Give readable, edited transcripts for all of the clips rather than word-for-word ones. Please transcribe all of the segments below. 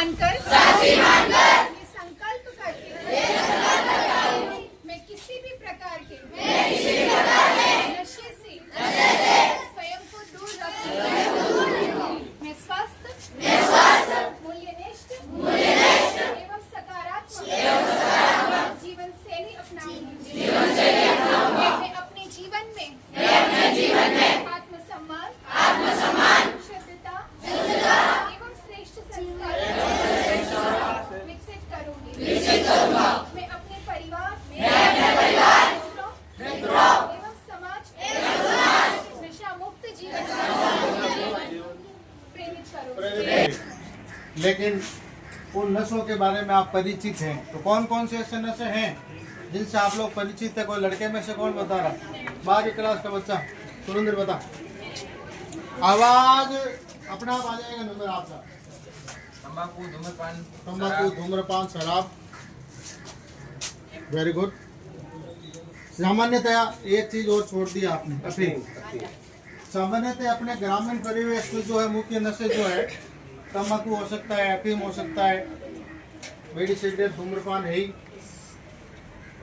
मानकर ये संकल्प करके मैं किसी भी प्रकार के नशे से स्वयं को दूर रखूंगी। मैं स्वस्थ मूल्यनिष्ठ एवं सकारात्मक जीवन शैली अपनाऊंगी। मैं अपने जीवन में आत्मसम्मान शुद्धता एवं श्रेष्ठ संस्कार विकसित करूंगी। मैं अपने परिवार मित्रों एवं समाज नशा मुक्त जीवन प्रेरित करूंगी। लेकिन उन नशों के बारे में आप परिचित हैं, तो कौन कौन से ऐसे नशे हैं जिनसे आप लोग परिचित है? कोई लड़के में से कौन बता रहा? बाहर की क्लास का बच्चा सुरेंद्र बता। आवाज अपना आप आ जाएगा। नंबर आपका। तंबाकू धूम्रपान शराब। Very good. सामान्यतया एक चीज और छोड़ दी आपने, अफीम। सामान्यतः अपने ग्रामीण परिवेश में जो है मुख्य नशे जो है तंबाकू हो सकता है, अफीम हो सकता है, बीड़ी सिगरेट धूम्रपान है ही।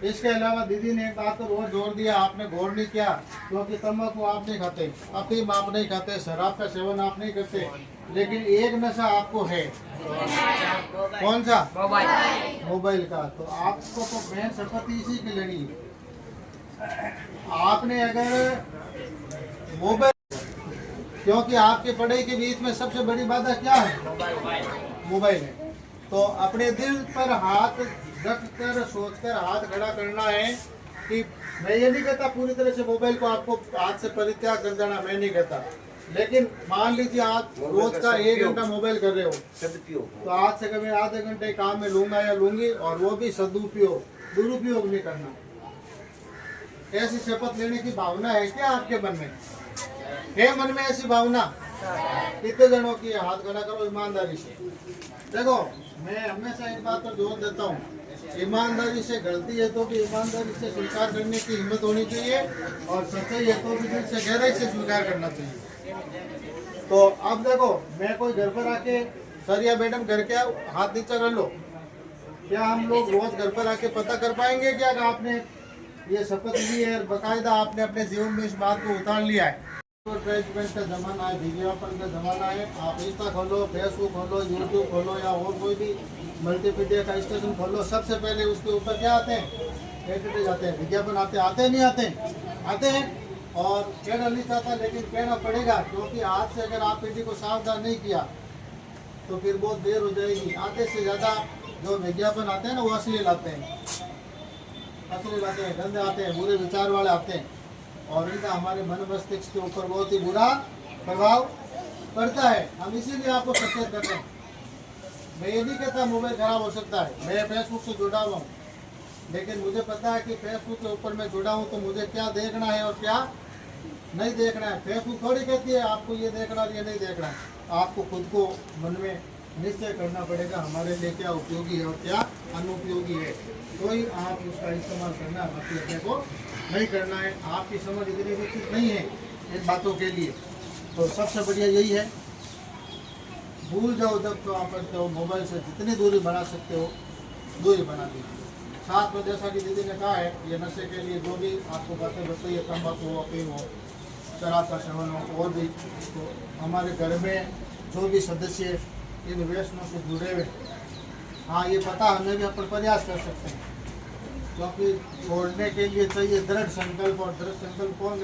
इसके अलावा दीदी ने एक बात पर और जोर दिया, आपने गौर नहीं किया, क्योंकि तंबाकू आप नहीं खाते, अफीम आप नहीं खाते, शराब का सेवन आप नहीं करते, लेकिन एक नशा आपको है। कौन सा? मोबाइल का। तो आपको तो मेन शपथ इसी की लेनी है। आपने अगर मोबाइल, क्योंकि आपके पढ़ाई के बीच में सबसे बड़ी बाधा क्या है? मोबाइल है। तो अपने दिल पर हाथ रख कर सोचकर हाथ खड़ा करना है कि मैं ये नहीं कहता पूरी तरह से मोबाइल को आपको हाथ से परित्याग कर देना, मैं नहीं कहता, लेकिन मान लीजिए आप रोज का 1 घंटा मोबाइल कर रहे हो, तो आज से कभी आधे घंटे काम में लूंगा या लूंगी, और वो भी सदुपयोग, दुरुपयोग नहीं करना। ऐसी शपथ लेने की भावना है क्या आपके मन में? है मन में ऐसी भावना? कितने जनों की? हाथ खड़ा करो ईमानदारी से। देखो, मैं हमेशा एक बात पर जोर देता हूँ, ईमानदारी से गलती है तो भी ईमानदारी से स्वीकार करने की हिम्मत होनी चाहिए, और सच्चाई है तो भी दिल से गहराई से स्वीकार करना चाहिए। तो अब देखो, मैं कोई घर पर आके सर या मैडम घर के हाथ नीचे कर लो, क्या हम लोग रोज घर पर आके पता कर पाएंगे क्या कि आपने ये शपथ ली है, बाकायदा आपने अपने जीवन में इस बात को उतार लिया है? एडवर्टाइजमेंट का जमाना है, विज्ञापन का जमाना है। आप इंस्टा खोलो, फेसबुक खोलो, यूट्यूब खोलो, या और कोई भी मल्टीमीडिया का स्टेशन खोलो, सबसे पहले उसके ऊपर क्या आते हैं? एडवर्टाइज आते हैं, विज्ञापन आते हैं नहीं आते हैं। और कहना नहीं चाहता, लेकिन कहना पड़ेगा, क्योंकि आज से अगर आप पीढ़ी को सावधान नहीं किया तो फिर बहुत देर हो जाएगी। आधे से ज्यादा जो विज्ञापन आते हैं ना, वो अश्लील आते हैं, गंदे आते हैं, बुरे विचार वाले आते हैं, और इनका हमारे मन मस्तिष्क के ऊपर बहुत ही बुरा प्रभाव पड़ता है। हम इसीलिए आपको सचेत करते हैं। मैं ये नहीं कहता मोबाइल खराब हो सकता है, मैं फेसबुक से जुड़ा हुआ हूँ, लेकिन मुझे पता है कि फेसबुक के ऊपर मैं जुड़ा हूँ तो मुझे क्या देखना है और क्या नहीं देखना है। फेसबुक थोड़ी कहती है आपको ये देखना है, ये नहीं देखना है। आपको खुद को मन में निश्चय करना पड़ेगा हमारे लिए क्या उपयोगी है और क्या अनुपयोगी है, तो ही आप उसका इस्तेमाल करना है, बाकी अपने को नहीं करना है। आपकी समझ इतनी विकसित नहीं है इन बातों के लिए, तो सबसे बढ़िया यही है, भूल जाओ जब तो आप करते हो, मोबाइल से जितनी दूरी बना सकते हो दूरी बना दीजिए। साथ में जैसा कि दीदी ने कहा है, ये नशे के लिए जो भी आपको बातें बताइए, तंबाकू हो, अफीम हो, शराब का सेवन हो, और भी, तो हमारे घर में जो भी सदस्य इन व्यसनों से जुड़े हुए, हाँ ये पता हमें भी अपन प्रयास कर सकते हैं, क्योंकि छोड़ने के लिए चाहिए दृढ़ संकल्प, और दृढ़ संकल्प कौन